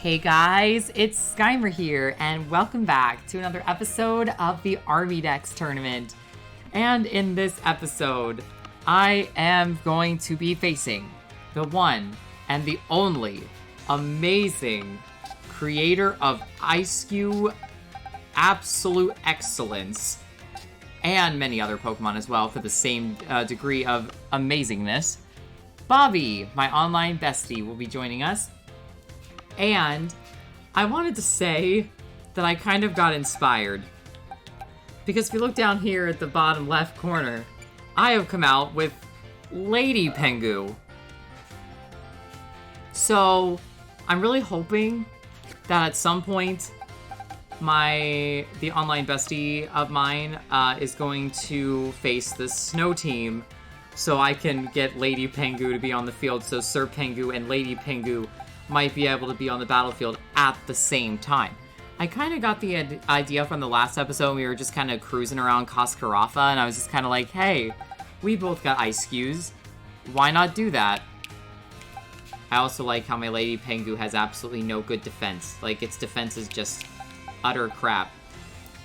Hey guys, it's Skymer here, and welcome back to another episode of the Armidex Tournament. And in this episode, I am going to be facing the one and the only amazing creator of Ice Cube Absolute Excellence, and many other Pokemon as well for the same degree of amazingness. Bobbie, my online bestie, will be joining us. And I wanted to say that I kind of got inspired. Because if you look down here at the bottom left corner, I have come out with Lady Pengu. So I'm really hoping that at some point the online bestie of mine is going to face the snow team so I can get Lady Pengu to be on the field, so Sir Pengu and Lady Pengu might be able to be on the battlefield at the same time. I kind of got the idea from the last episode. We were just kind of cruising around Koskarafa, and I was just kind of like, hey, we both got ice cues. Why not do that? I also like how my Lady Pengu has absolutely no good defense. Like, its defense is just utter crap.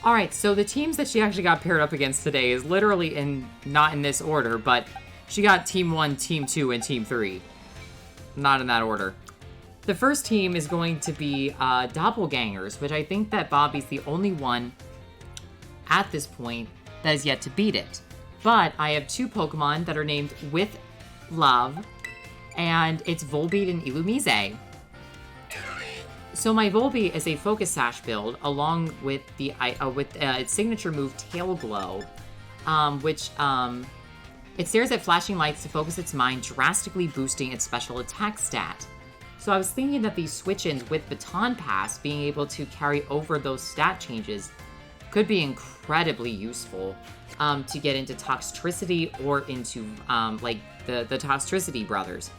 Alright, so the teams that she actually got paired up against today is literally not in this order, but she got Team 1, Team 2, and Team 3. Not in that order. The first team is going to be Doppelgangers, which I think that Bobbie's the only one at this point that has yet to beat it. But I have two Pokemon that are named with love, and it's Volbeat and Illumise. So my Volbeat is a Focus Sash build, along with its signature move Tail Glow, which it stares at flashing lights to focus its mind, drastically boosting its special attack stat. So I was thinking that these switch-ins with Baton Pass, being able to carry over those stat changes, could be incredibly useful to get into Toxtricity or into like the Toxtricity brothers.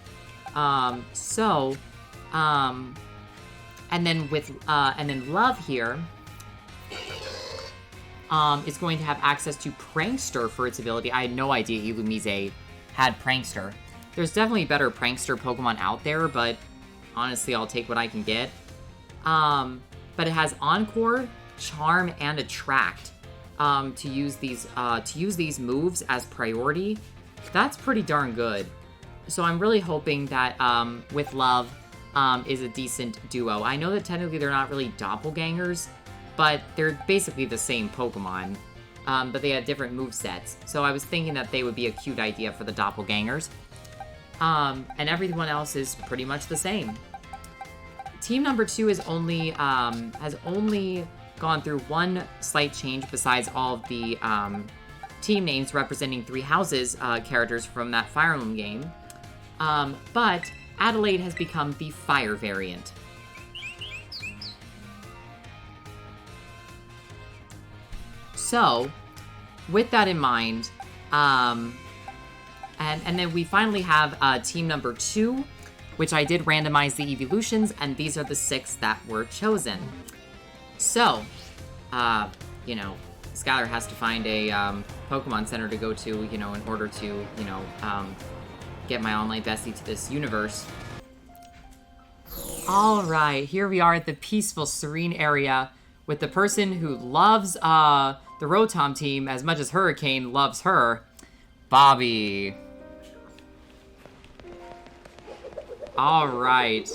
And then Love here is going to have access to Prankster for its ability. I had no idea Illumise had Prankster. There's definitely better Prankster Pokemon out there, but honestly, I'll take what I can get. But it has Encore, Charm, and Attract to use these moves as priority. That's pretty darn good. So I'm really hoping that with Love is a decent duo. I know that technically they're not really doppelgangers, but they're basically the same Pokemon, but they have different movesets. So I was thinking that they would be a cute idea for the doppelgangers. And everyone else is pretty much the same. Team number 2 has only gone through one slight change besides all of the team names representing 3 houses characters from that Fire Emblem game. But Adelaide has become the Fire variant. So, with that in mind, and then we finally have team number 2, which I did randomize the evolutions, and these are the 6 that were chosen. So, Skylar has to find a Pokemon Center to go to, in order to, get my online bestie to this universe. Alright, here we are at the peaceful, serene area with the person who loves the Rotom team as much as Hurricane loves her, Bobbie. Alright.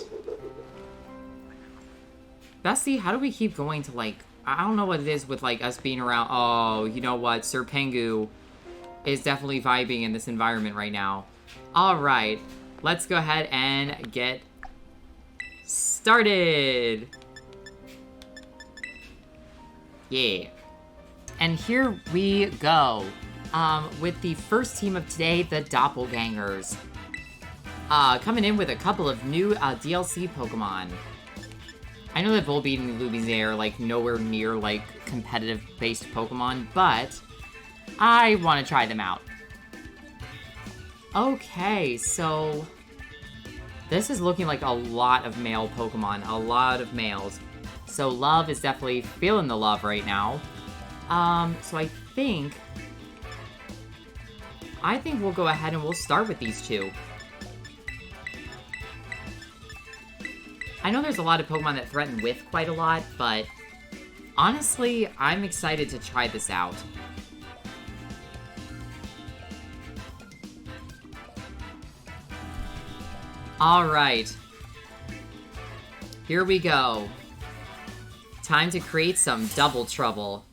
Bestie, how do we keep going to, I don't know what it is with, us being around. Oh, you know what? Sir Pengu is definitely vibing in this environment right now. Alright. Let's go ahead and get started. Yeah. And here we go. With the first team of today, the Doppelgangers. Coming in with a couple of new DLC Pokemon. I know that Volbeat and Illumise are, nowhere near, competitive-based Pokemon, but I want to try them out. Okay, so this is looking like a lot of male Pokemon, a lot of males. So Love is definitely feeling the love right now. So I think we'll go ahead and we'll start with these two. I know there's a lot of Pokemon that threaten with quite a lot, but honestly, I'm excited to try this out. Alright. Here we go. Time to create some double trouble.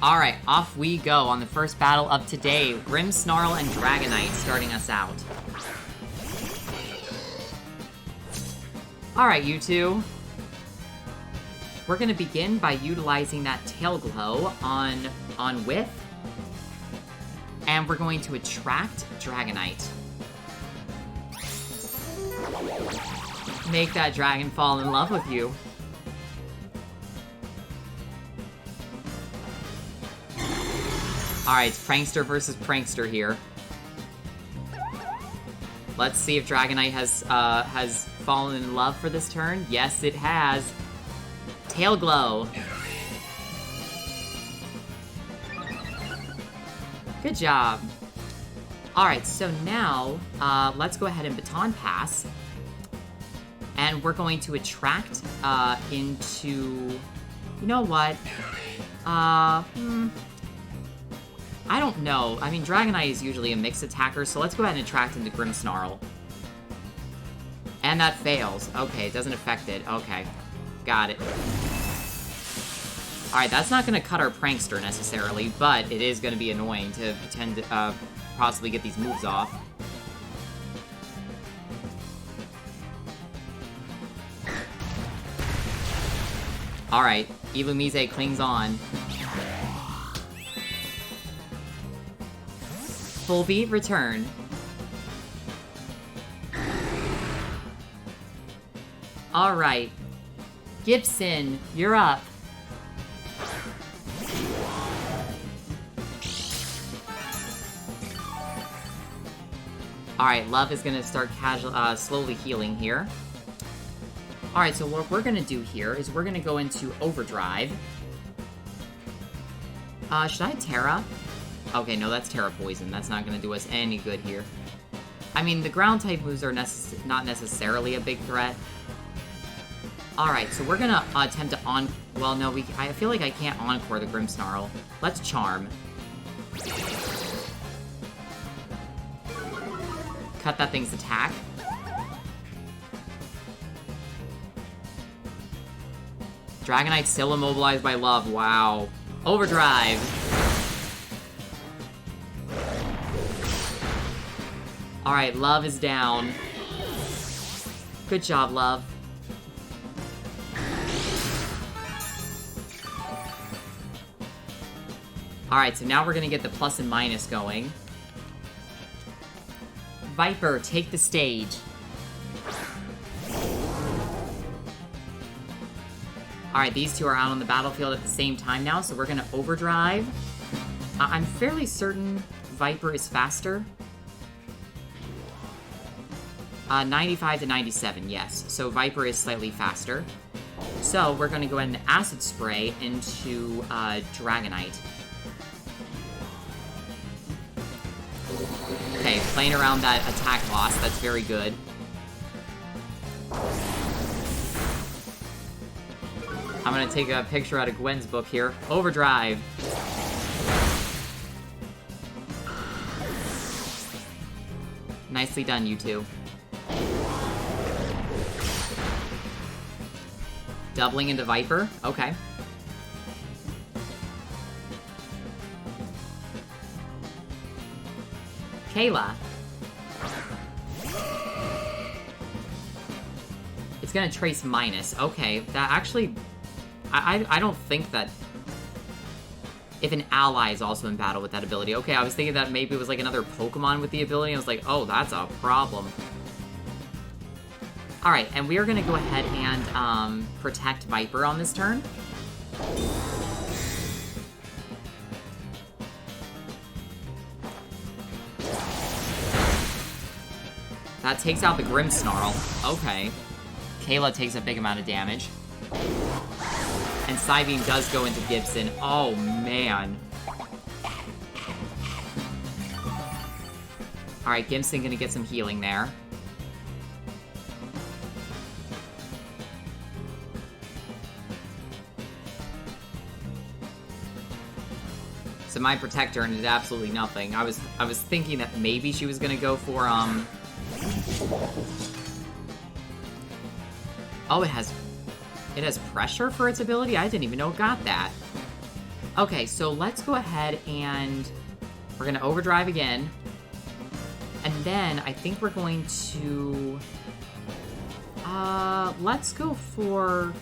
Alright, off we go on the first battle of today. Grimmsnarl and Dragonite starting us out. Alright, you two. We're gonna begin by utilizing that Tail Glow on Whiff. And we're going to attract Dragonite. Make that dragon fall in love with you. Alright, it's Prankster versus Prankster here. Let's see if Dragonite has fallen in love for this turn. Yes, it has. Tail Glow. Good job. Alright, so now, let's go ahead and Baton Pass. And we're going to attract, into... You know what? I don't know. I mean, Dragonite is usually a mixed attacker, so let's go ahead and attract into Grimmsnarl. And that fails. Okay, it doesn't affect it. Okay. Got it. Alright, that's not going to cut our Prankster necessarily, but it is going to be annoying to pretend to possibly get these moves off. Alright, Illumise clings on. Full beat, return. Alright. Gibson, you're up. Alright, Love is gonna start slowly healing here. Alright, so what we're gonna do here is we're gonna go into Overdrive. Should I Terra? Okay, no, that's Terra Poison. That's not gonna do us any good here. I mean, the ground-type moves are not necessarily a big threat. Alright, so we're gonna attempt to well, no, I feel like I can't Encore the Grimmsnarl. Let's Charm. Cut that thing's attack. Dragonite's still immobilized by Love. Wow. Overdrive. Alright, Love is down. Good job, Love. Alright, so now we're gonna get the plus and minus going. Viper, take the stage. Alright, these two are out on the battlefield at the same time now, so we're gonna Overdrive. I'm fairly certain Viper is faster. 95 to 97, yes. So Viper is slightly faster. So we're gonna go ahead and Acid Spray into Dragonite. Okay, playing around that attack loss, that's very good. I'm gonna take a picture out of Gwen's book here. Overdrive. Nicely done, you two. Doubling into Viper? Okay. Kayla. It's gonna Trace minus. Okay, that actually... I don't think that... If an ally is also in battle with that ability. Okay, I was thinking that maybe it was like another Pokemon with the ability. I was like, oh, that's a problem. Alright, and we are gonna go ahead and protect Viper on this turn. That takes out the Grimmsnarl. Okay. Kayla takes a big amount of damage. And Psybeam does go into Gibson. Oh, man. Alright, Gimson gonna get some healing there. So my protector and did absolutely nothing. I was thinking that maybe she was gonna go for Oh, it has pressure for its ability? I didn't even know it got that. Okay, so let's go ahead and we're gonna overdrive again. And then I think we're going to let's go for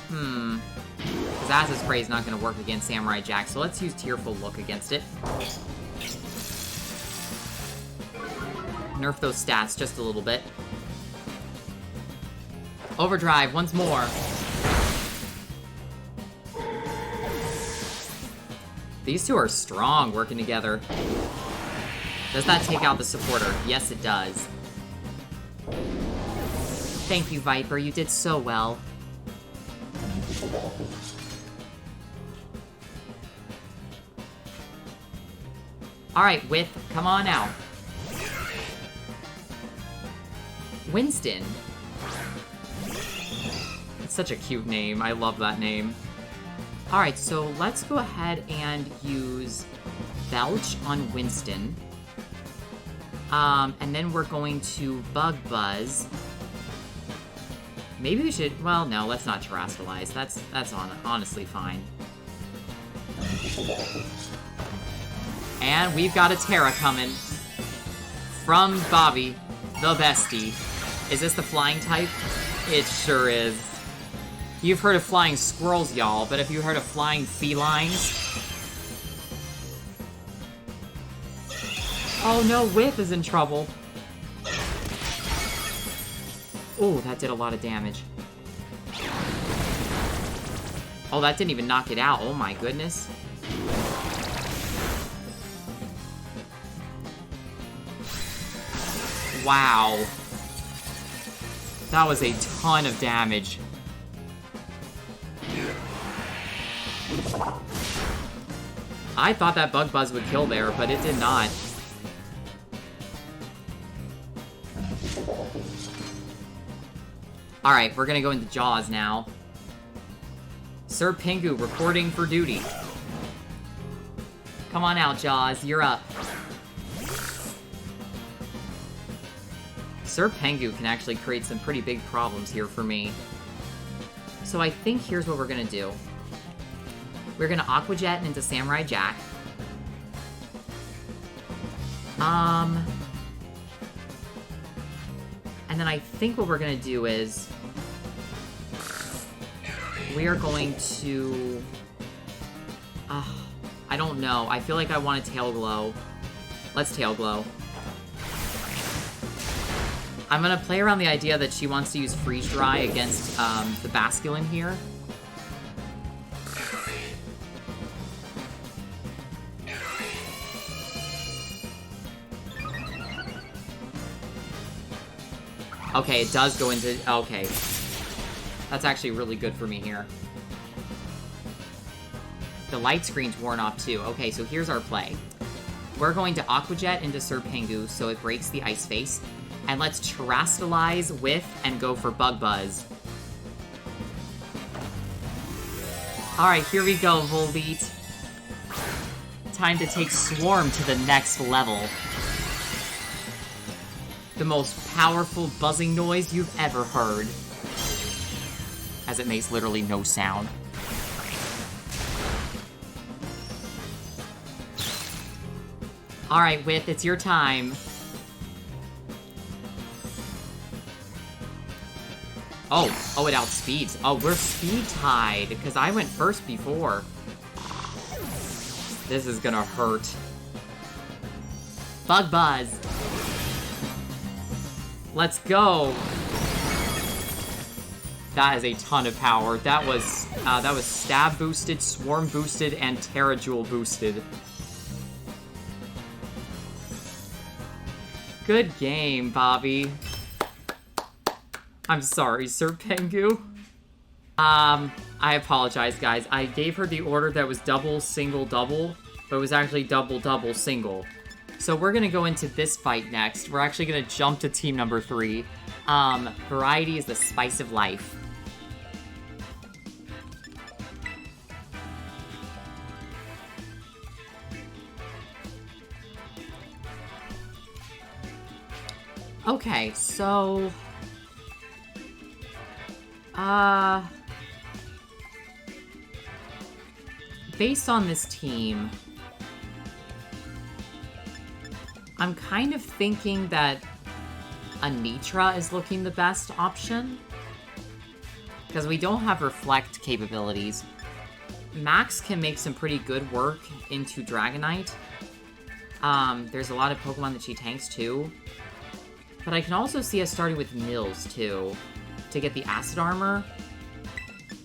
because Acid Spray is not going to work against Samurai Jack, so let's use Tearful Look against it. Nerf those stats just a little bit. Overdrive once more. These two are strong working together. Does that take out the supporter? Yes, it does. Thank you, Viper. You did so well. Alright, With, come on out. Winston. It's such a cute name. I love that name. Alright, so let's go ahead and use Belch on Winston. And then we're going to Bug Buzz. Maybe we should... Well, no, let's not Terastallize. That's honestly fine. And we've got a Terra coming. From Bobbie, the bestie. Is this the flying type? It sure is. You've heard of flying squirrels, y'all, but have you heard of flying felines? Oh no, Whip is in trouble. Oh, that did a lot of damage. Oh, that didn't even knock it out. Oh my goodness. Wow. That was a ton of damage. I thought that Bug Buzz would kill there, but it did not. Alright, we're gonna go into Jaws now. Sir Pingu reporting for duty. Come on out, Jaws, you're up. Sir Pengu can actually create some pretty big problems here for me. So I think here's what we're gonna do. We're gonna Aqua Jet into Samurai Jack. And then I think what we're gonna do is... we are going to... I don't know. I feel like I want to Tail Glow. Let's Tail Glow. I'm gonna play around the idea that she wants to use Freeze Dry against the Basculin here. Okay, it does go into... okay. That's actually really good for me here. The light screen's worn off too. Okay, so here's our play. We're going to Aqua Jet into Sir Pengu so it breaks the Ice Face. And let's Terastallize with and go for Bug Buzz. Alright, here we go, Volbeat. Time to take Swarm to the next level. The most powerful buzzing noise you've ever heard. As it makes literally no sound. Alright, With, it's your time. Oh, it outspeeds. Oh, we're speed tied, because I went first before. This is gonna hurt. Bug Buzz. Let's go. That has a ton of power. That was Stab boosted, Swarm boosted, and Terra Jewel boosted. Good game, Bobbie. I'm sorry, Sir Pengu. I apologize, guys. I gave her the order that was double, single, double, but it was actually double, double, single. So we're gonna go into this fight next. We're actually gonna jump to team number 3. Variety is the spice of life. Okay, so... based on this team, I'm kind of thinking that Anitra is looking the best option. Because we don't have Reflect capabilities. Max can make some pretty good work into Dragonite. There's a lot of Pokemon that she tanks too. But I can also see us starting with Nils too, to get the Acid Armor.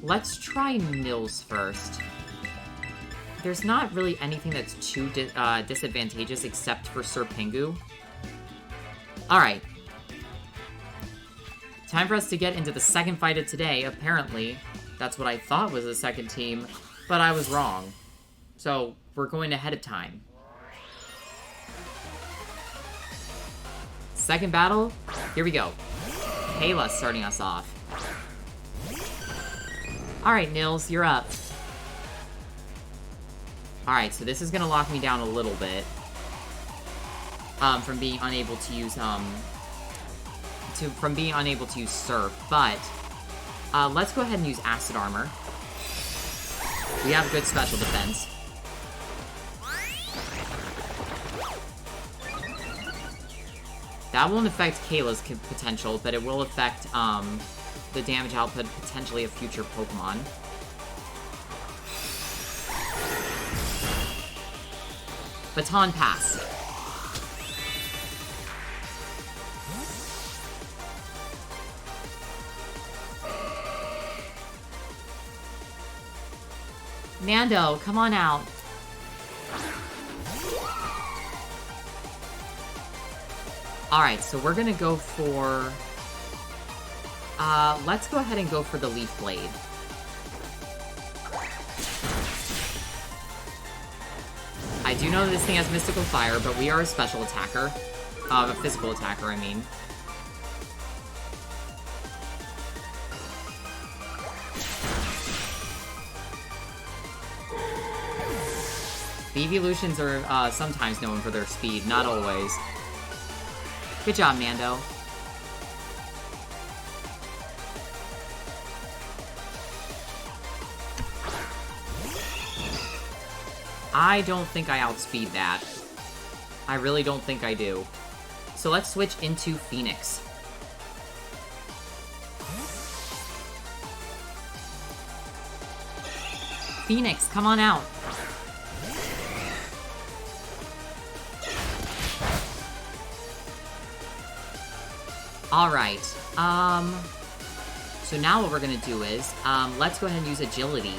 Let's try Nils first. There's not really anything that's too disadvantageous except for Serpengu. Alright. Time for us to get into the second fight of today. Apparently, that's what I thought was the second team, but I was wrong. So, we're going ahead of time. Second battle, here we go. Kayla starting us off. Alright, Nils, you're up. Alright, so this is gonna lock me down a little bit. From being unable to use, Surf, but, let's go ahead and use Acid Armor. We have good special defense. That won't affect Kayla's potential, but it will affect, the damage output potentially of future Pokemon. Baton Pass. Nando, come on out. Alright, so we're gonna go for... let's go ahead and go for the Leaf Blade. I do know that this thing has Mystical Fire, but we are a special attacker. A physical attacker, I mean. The Evolutions are sometimes known for their speed, not always. Good job, Nando. I don't think I outspeed that. I really don't think I do. So let's switch into Phoenix. Phoenix, come on out. Alright, so now what we're gonna do is, let's go ahead and use Agility.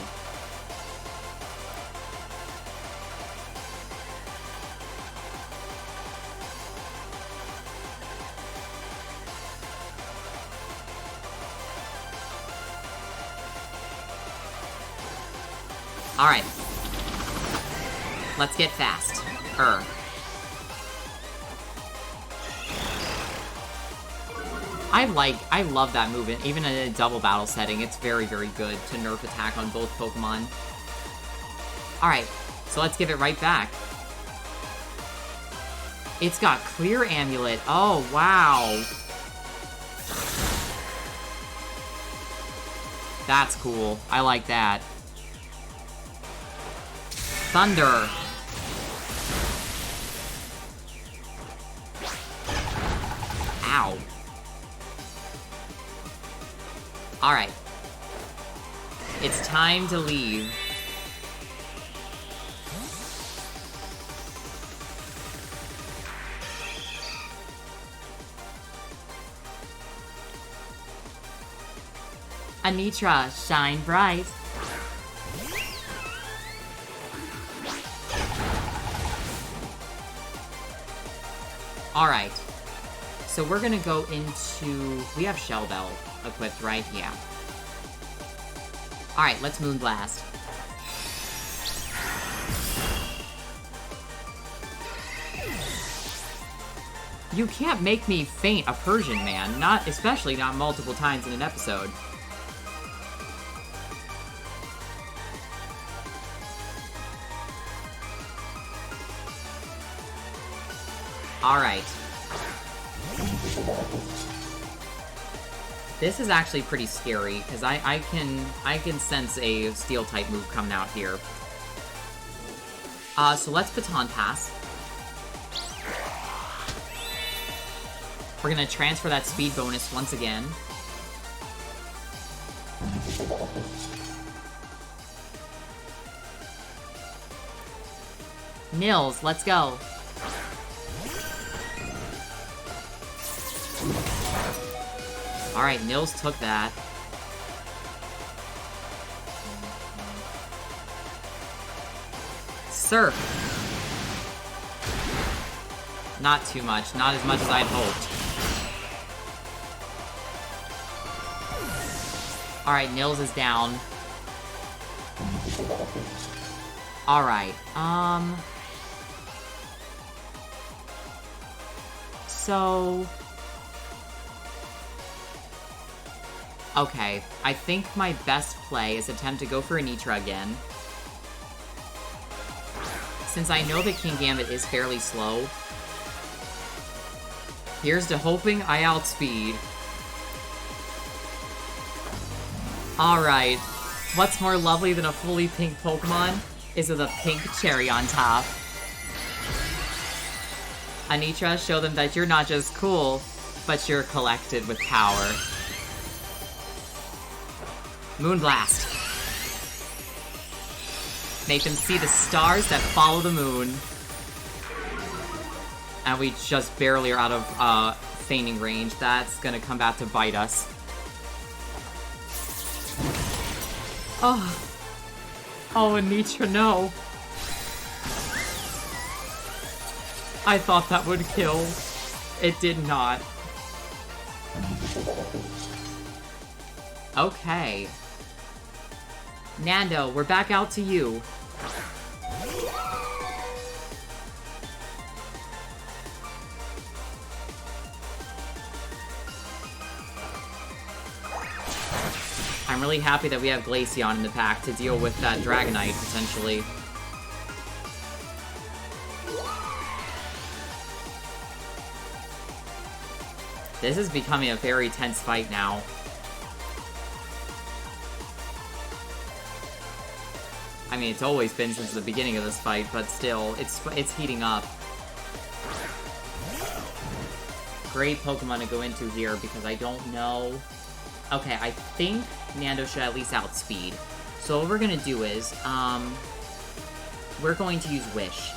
Alright. Let's get fast. I love that movement. Even in a double battle setting, it's very, very good to nerf attack on both Pokemon. Alright, so let's give it right back. It's got Clear Amulet. Oh, wow. That's cool. I like that. Thunder. Ow. Alright. It's time to leave. Anitra, shine bright. Alright. So we're gonna go into... We have Shell Bell equipped, right? Yeah. Alright, let's Moonblast. You can't make me faint a Persian man, especially not multiple times in an episode. Alright. This is actually pretty scary, because I can sense a Steel-type move coming out here. So let's Baton Pass. We're gonna transfer that speed bonus once again. Nils, let's go. Alright, Nils took that. Surf. Not too much. Not as much as I'd hoped. Alright, Nils is down. Alright, so... Okay, I think my best play is attempt to go for Anitra again. Since I know that King Gambit is fairly slow, here's to hoping I outspeed. Alright, what's more lovely than a fully pink Pokemon is with a pink cherry on top. Anitra, show them that you're not just cool, but you're collected with power. Moonblast. Make them see the stars that follow the moon. And we just barely are out of feigning range. That's gonna come back to bite us. Oh. Oh, Anitra, no. I thought that would kill. It did not. Okay. Nando, we're back out to you. I'm really happy that we have Glaceon in the pack to deal with that Dragonite, potentially. This is becoming a very tense fight now. I mean, it's always been since the beginning of this fight, but still, it's heating up. Great Pokemon to go into here, because I don't know... Okay, I think Nando should at least outspeed. So what we're gonna do is, we're going to use Wish.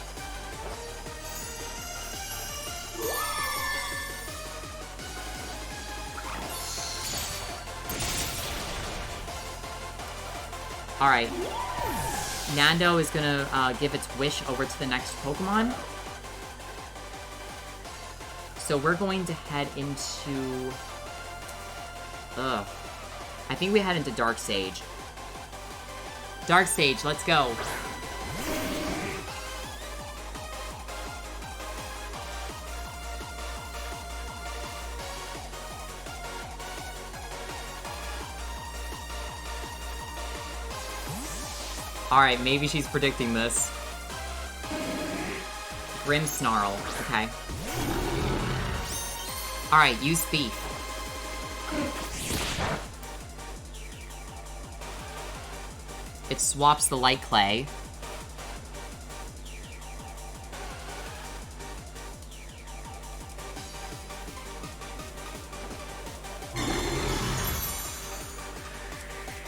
Alright. Nando is gonna give its Wish over to the next Pokemon. So we're going to head into... Ugh. I think we head into Dark Sage. Dark Sage, let's go. Alright, maybe she's predicting this. Grimmsnarl, okay. Alright, use Thief. It swaps the Light Clay.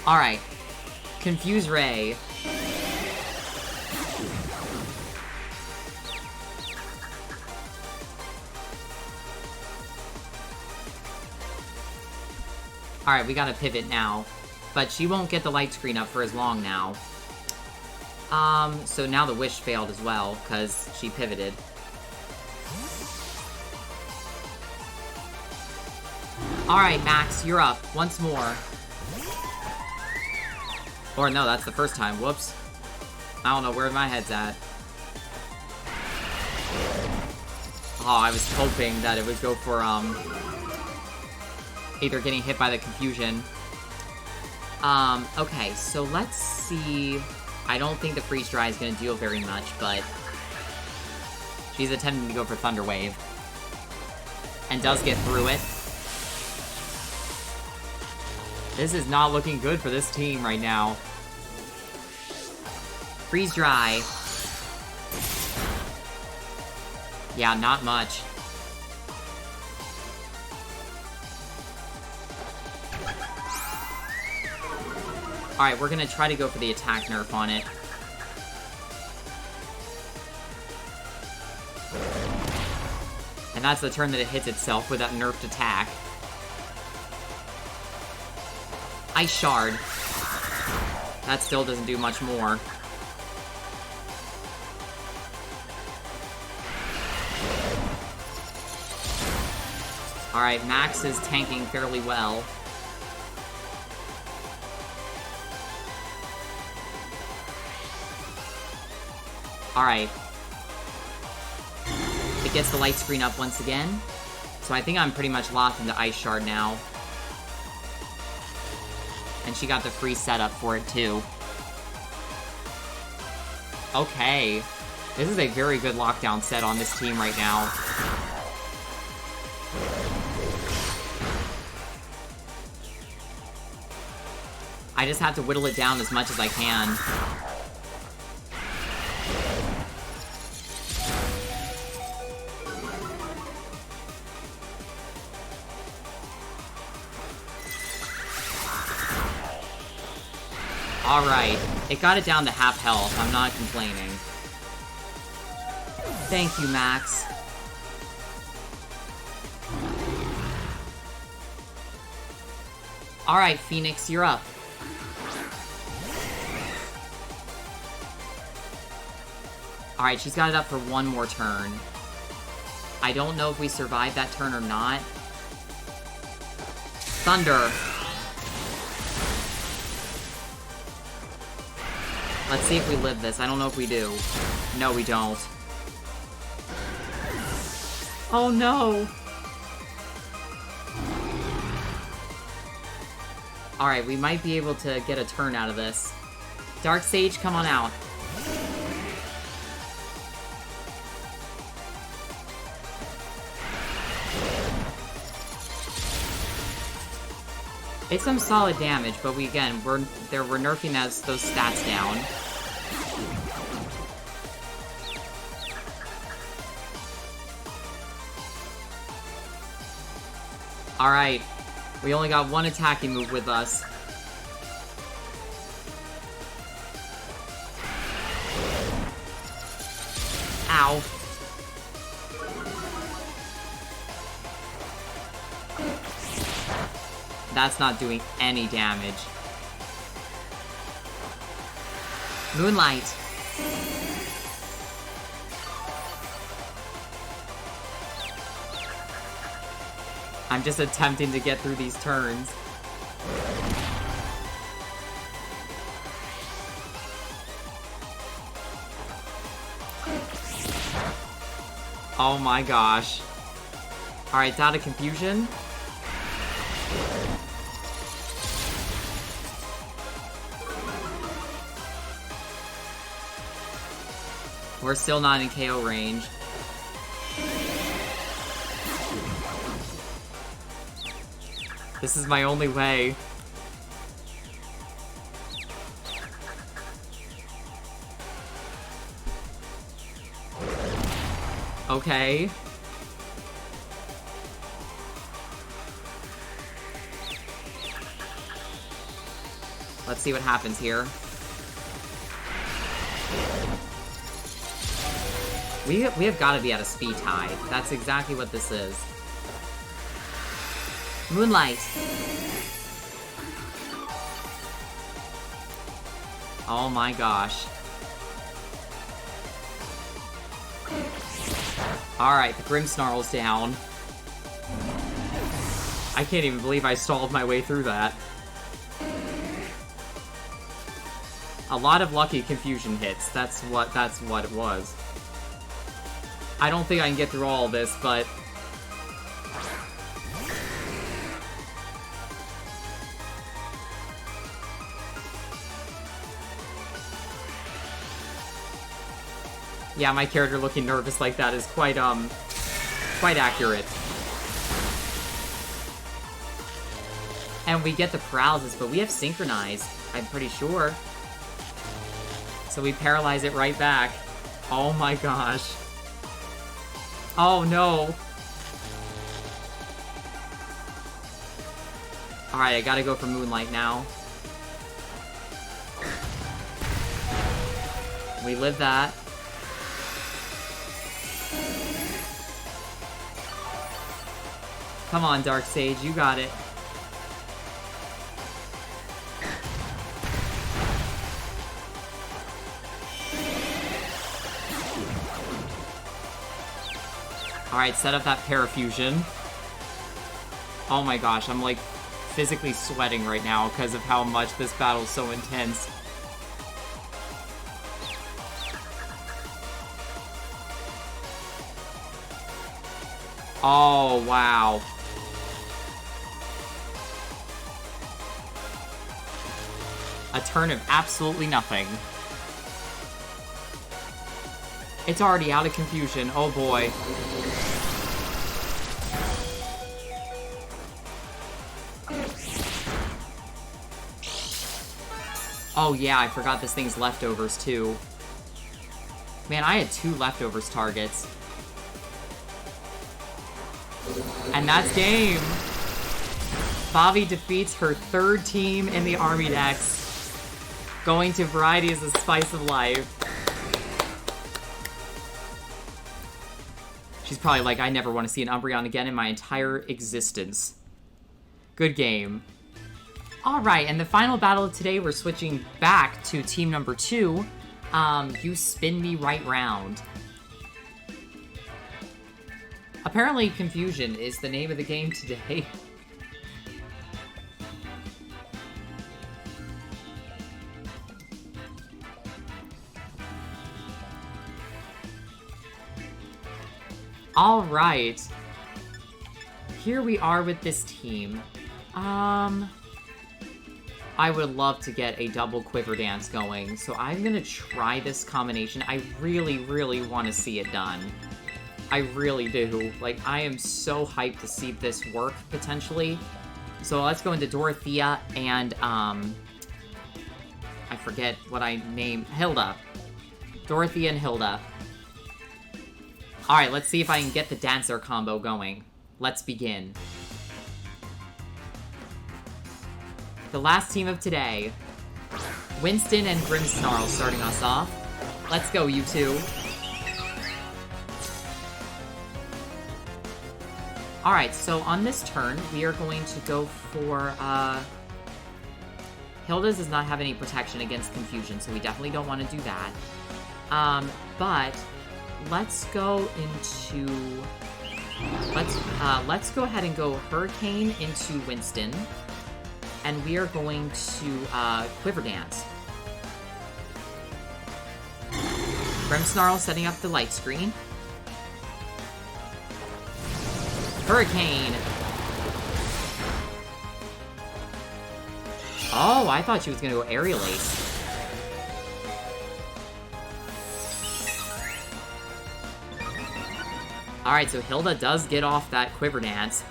Alright. Confuse Ray. Alright, we gotta pivot now. But she won't get the light screen up for as long now. So now the Wish failed as well, because she pivoted. Alright, Max, you're up. Once more. Or no, that's the first time. Whoops. I don't know where my head's at. I was hoping that it would go for, either getting hit by the confusion. Okay, so let's see. I don't think the Freeze Dry is gonna deal very much, but she's attempting to go for Thunder Wave. And does get through it. This is not looking good for this team right now. Freeze Dry. Yeah, not much. Alright, we're gonna try to go for the attack nerf on it. And that's the turn that it hits itself with that nerfed attack. Ice Shard. That still doesn't do much more. Alright, Max is tanking fairly well. Alright. It gets the light screen up once again. So I think I'm pretty much locked into Ice Shard now. And she got the free setup for it too. Okay. This is a very good lockdown set on this team right now. I just have to whittle it down as much as I can. Alright, it got it down to half health, I'm not complaining. Thank you, Max. Alright, Phoenix, you're up. Alright, she's got it up for one more turn. I don't know if we survive that turn or not. Thunder. Let's see if we live this. I don't know if we do. No, we don't. Oh, no! Alright, we might be able to get a turn out of this. Dark Sage, come on out. It's some solid damage, but we're nerfing those stats down. Alright, we only got one attacking move with us. Ow. That's not doing any damage. Moonlight. I'm just attempting to get through these turns. Oh my gosh. Alright, it's out of confusion. We're still not in KO range. This is my only way. Okay. Let's see what happens here. We have got to be at a speed tie. That's exactly what this is. Moonlight. Oh my gosh. Alright, the Grimmsnarl's down. I can't even believe I stalled my way through that. A lot of lucky confusion hits. That's what it was. I don't think I can get through all of this, but... Yeah, my character looking nervous like that is quite accurate. And we get the paralysis, but we have synchronized, I'm pretty sure. So we paralyze it right back. Oh my gosh. Oh no. Alright, I gotta go for Moonlight now. We live that. Come on, Dark Sage, you got it. Alright, set up that Parafusion. Oh my gosh, I'm like physically sweating right now because of how much this battle is so intense. Oh, wow. A turn of absolutely nothing. It's already out of confusion. Oh boy. Oh yeah, I forgot this thing's leftovers too. Man, I had 2 leftovers targets. And that's game! Bobbie defeats her 3rd team in the Armidex, going to Variety as the Spice of Life. She's probably like, I never want to see an Umbreon again in my entire existence. Good game. Alright, and the final battle of today, we're switching back to team number 2. You spin me right round. Apparently, Confusion is the name of the game today. Alright. Here we are with this team. I would love to get a double Quiver Dance going, so I'm gonna try this combination. I really, really want to see it done. I really do. Like, I am so hyped to see this work, potentially. So let's go into Dorothea and, I forget what I named. Hilda. Dorothea and Hilda. Alright, let's see if I can get the Dancer combo going. Let's begin. The last team of today. Winston and Grimmsnarl starting us off. Let's go, you two. Alright, so on this turn, we are going to go for, Hilda does not have any protection against Confusion, so we definitely don't want to do that. But let's go into... Let's go ahead and go Hurricane into Winston. And we are going to, Quiver Dance. Grimmsnarl setting up the light screen. Hurricane! Oh, I thought she was gonna go Aerial Ace. Alright, so Hilda does get off that Quiver Dance.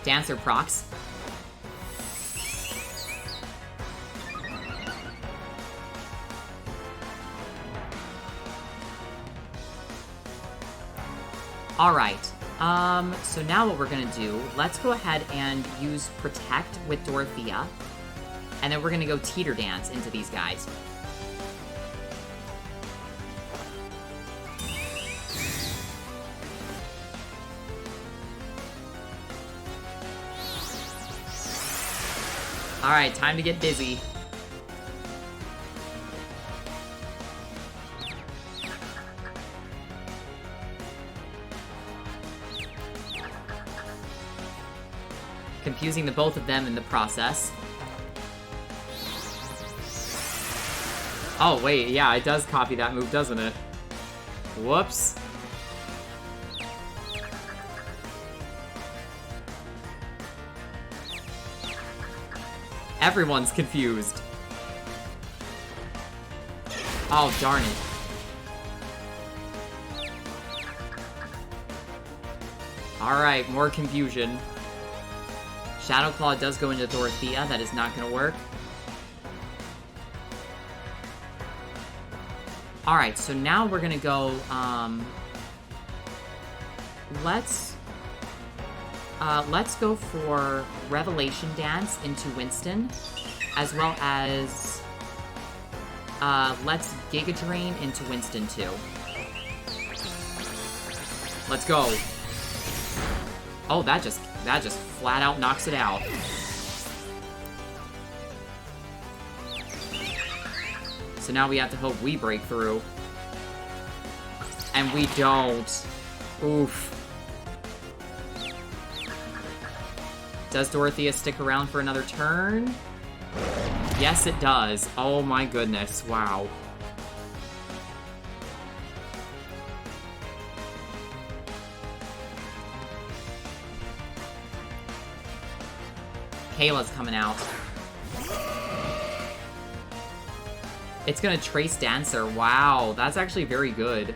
Dancer procs. Alright, so now what we're gonna do, let's go ahead and use Protect with Dorothea, and then we're gonna go Teeter Dance into these guys. Alright, time to get busy. Confusing the both of them in the process. Oh, wait, yeah, it does copy that move, doesn't it? Whoops. Everyone's confused. Oh, darn it. Alright, more confusion. Shadow Claw does go into Dorothea. That is not gonna work. Alright, so now we're gonna go, let's go for Revelation Dance into Winston, as well as, let's Giga Drain into Winston, too. Let's go. Oh, that just flat out knocks it out. So now we have to hope we break through. And we don't. Oof. Does Dorothea stick around for another turn? Yes, it does. Oh my goodness. Wow. Kayla's coming out. It's gonna Trace Dancer. Wow, that's actually very good.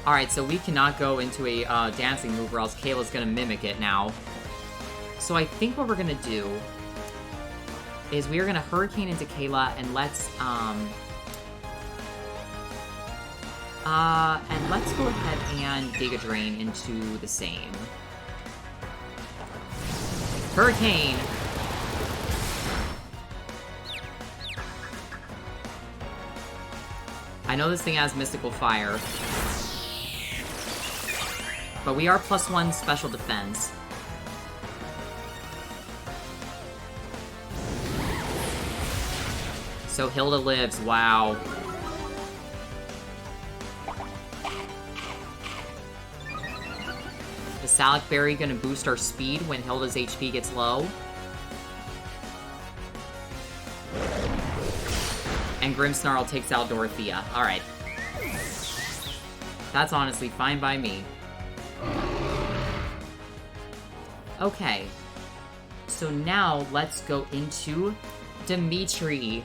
Alright, so we cannot go into a dancing move or else Kayla's gonna mimic it now. So I think what we're gonna do is we are gonna Hurricane into Kayla and let's go ahead and Giga Drain into the same. Hurricane! I know this thing has Mystical Fire, but we are +1 special defense. So Hilda lives, wow. Is Salic Berry gonna boost our speed when Hilda's HP gets low? And Grimmsnarl takes out Dorothea. Alright. That's honestly fine by me. Okay. So now, let's go into Dimitri.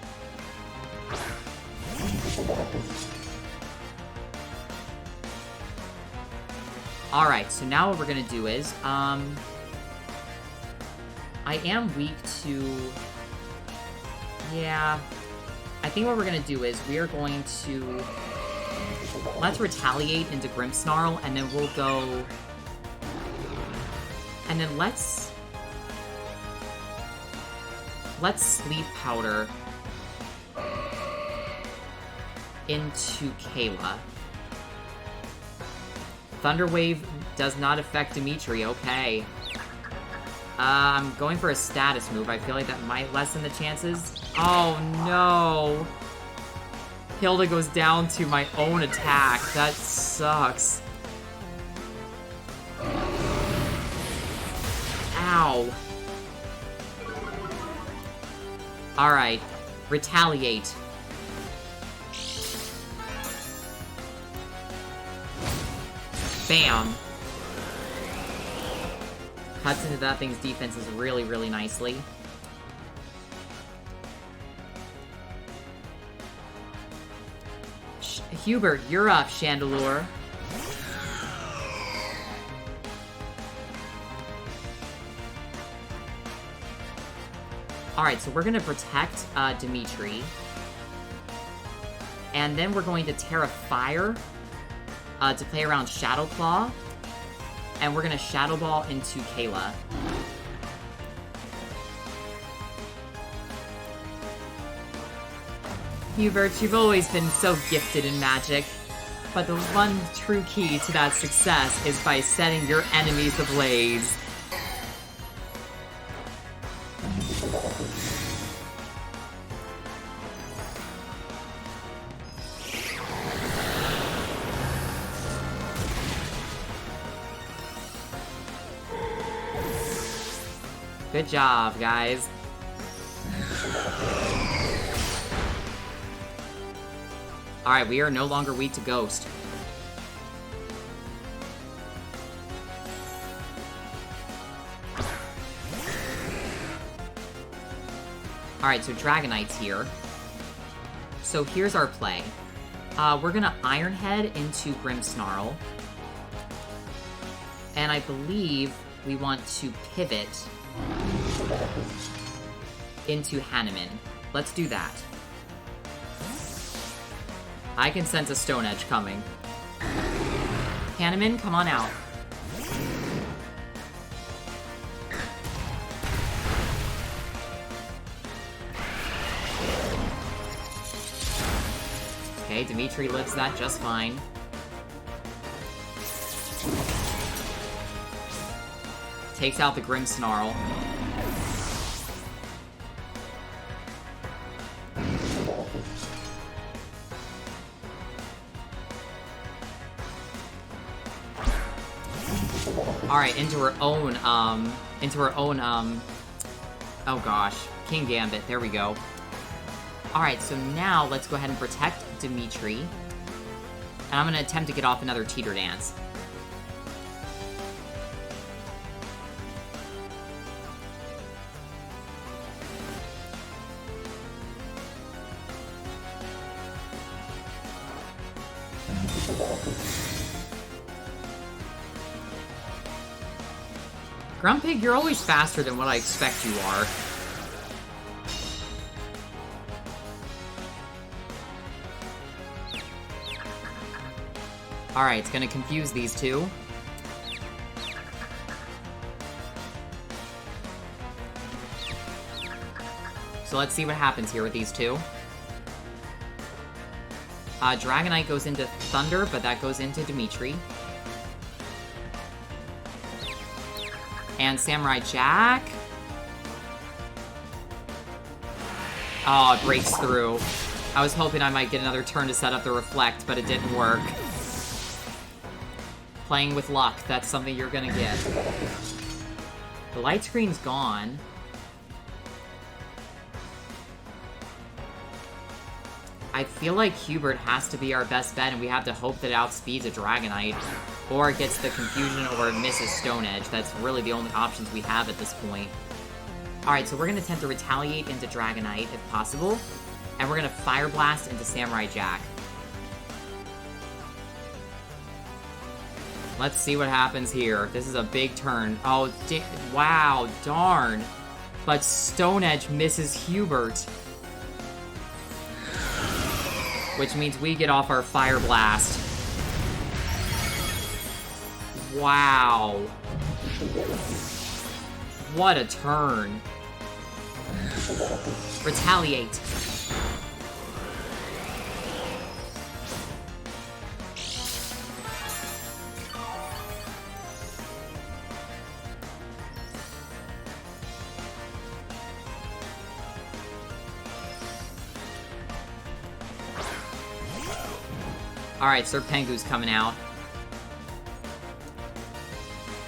Alright, so now what we're gonna do is, I am weak to... Yeah... I think what we're gonna do is we are going to... Let's Retaliate into Grimmsnarl, and then we'll go... And then let's Sleep Powder into Kayla. Thunder Wave does not affect Dimitri, okay. I'm going for a status move. I feel like that might lessen the chances. Oh no! Hilda goes down to my own attack. That sucks. Ow. Alright. Retaliate. Bam. Cuts into that thing's defenses really, really nicely. Hubert, you're up, Chandelure. Alright, so we're gonna protect Dimitri. And then we're going to Terra Fire to play around Shadow Claw. And we're gonna Shadow Ball into Kayla. Hubert, you've always been so gifted in magic, but the one true key to that success is by setting your enemies ablaze. Good job, guys. Alright, we are no longer weak to Ghost. Alright, so Dragonite's here. So here's our play. We're gonna Iron Head into Grimmsnarl. And I believe we want to pivot into Hanneman. Let's do that. I can sense a Stone Edge coming. Hanneman, come on out. Okay, Dimitri lives that just fine. Takes out the Grimmsnarl. Alright, into her own, oh gosh, King Gambit, there we go. Alright, so now let's go ahead and protect Dimitri. And I'm gonna attempt to get off another Teeter Dance. Grumpig, you're always faster than what I expect you are. Alright, it's gonna confuse these two. So let's see what happens here with these two. Dragonite goes into Thunder, but that goes into Dimitri. And Samurai Jack. Oh, it breaks through. I was hoping I might get another turn to set up the Reflect, but it didn't work. Playing with luck, that's something you're gonna get. The light screen's gone. I feel like Hubert has to be our best bet, and we have to hope that it outspeeds a Dragonite. Or it gets the Confusion, or it misses Stone Edge. That's really the only options we have at this point. Alright, so we're gonna attempt to Retaliate into Dragonite, if possible. And we're gonna Fire Blast into Samurai Jack. Let's see what happens here. This is a big turn. Oh, wow, darn. But Stone Edge misses Hubert. Which means we get off our Fire Blast. Wow. What a turn. Retaliate. Alright, Serpengu's coming out.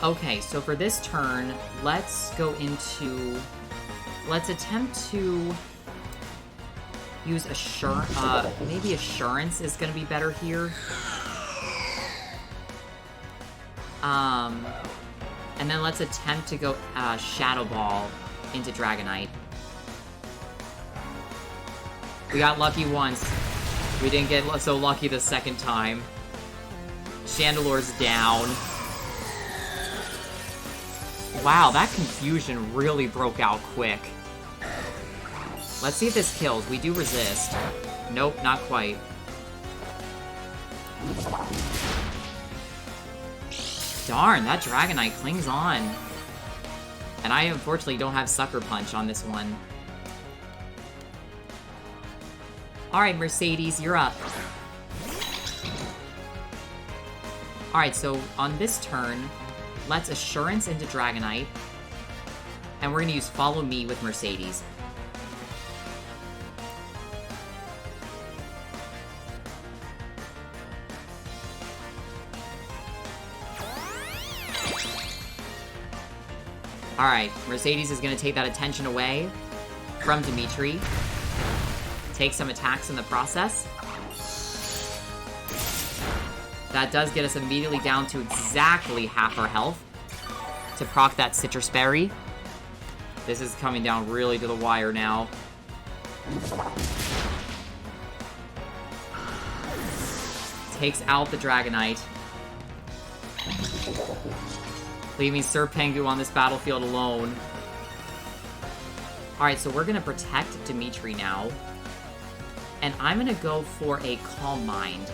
Okay, so for this turn, let's go into... Let's attempt to use maybe Assurance is gonna be better here. And then let's attempt to go Shadow Ball into Dragonite. We got lucky once. We didn't get so lucky the second time. Chandelore's down. Wow, that Confusion really broke out quick. Let's see if this kills. We do resist. Nope, not quite. Darn, that Dragonite clings on. And I unfortunately don't have Sucker Punch on this one. Alright, Mercedes, you're up. Alright, so on this turn, let's Assurance into Dragonite. And we're gonna use Follow Me with Mercedes. Alright, Mercedes is gonna take that attention away from Dimitri. Take some attacks in the process. That does get us immediately down to exactly half our health to proc that Citrus Berry. This is coming down really to the wire now. Takes out the Dragonite, leaving Sir Pengu on this battlefield alone. Alright, so we're gonna protect Dimitri now. And I'm gonna go for a Calm Mind.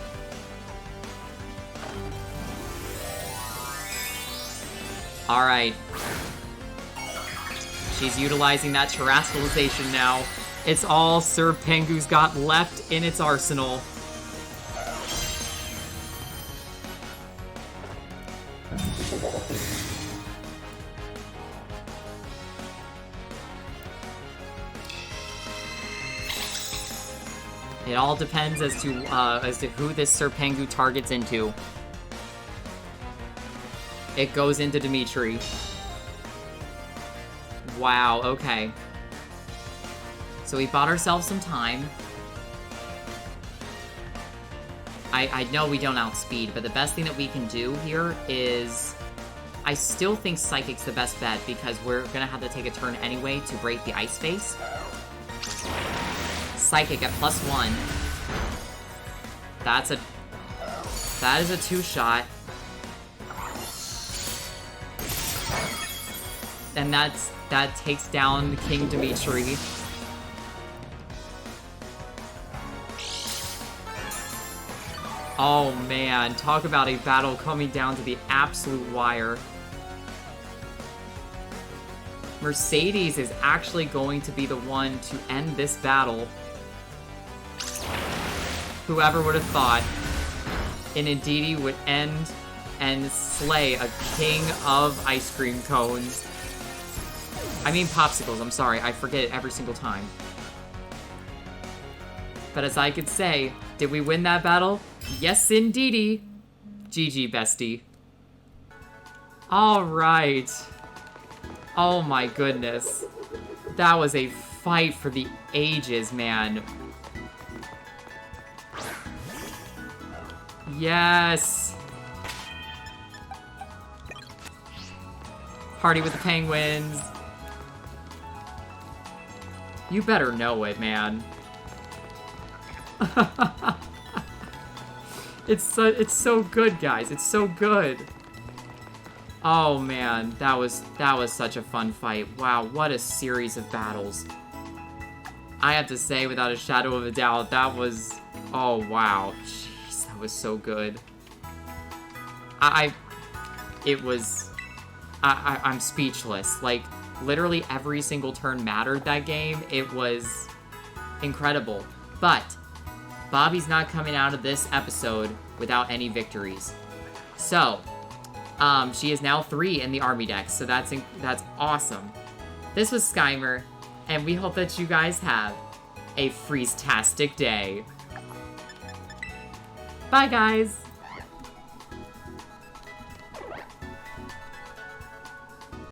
Alright. She's utilizing that Terastallization now. It's all Sir Pengu's got left in its arsenal. It all depends as to who this Sir Pengu targets into. It goes into Dimitri. Wow, okay. So we bought ourselves some time. I know we don't outspeed, but the best thing that we can do here is... I still think Psychic's the best bet because we're gonna have to take a turn anyway to break the Ice Face. Psychic at +1. That is a 2-shot. And that takes down King Dimitri. Oh man, talk about a battle coming down to the absolute wire. Mercedes is actually going to be the one to end this battle. Whoever would have thought Indeedee would end and slay a king of ice cream cones. I mean popsicles, I'm sorry, I forget it every single time. But as I could say, did we win that battle? Yes, indeedy. GG, bestie. Alright. Oh my goodness. That was a fight for the ages, man. Yes! Party with the penguins. You better know it, man. It's so good, guys. It's so good. Oh man, that was such a fun fight. Wow, what a series of battles. I have to say, without a shadow of a doubt, that was... Oh wow, jeez, that was so good. I'm speechless. Like, literally every single turn mattered that game. It was incredible. But Bobbie's not coming out of this episode without any victories. So, she is now 3 in the Armidex, so that's awesome. This was Skymer, and we hope that you guys have a freeze-tastic day. Bye, guys!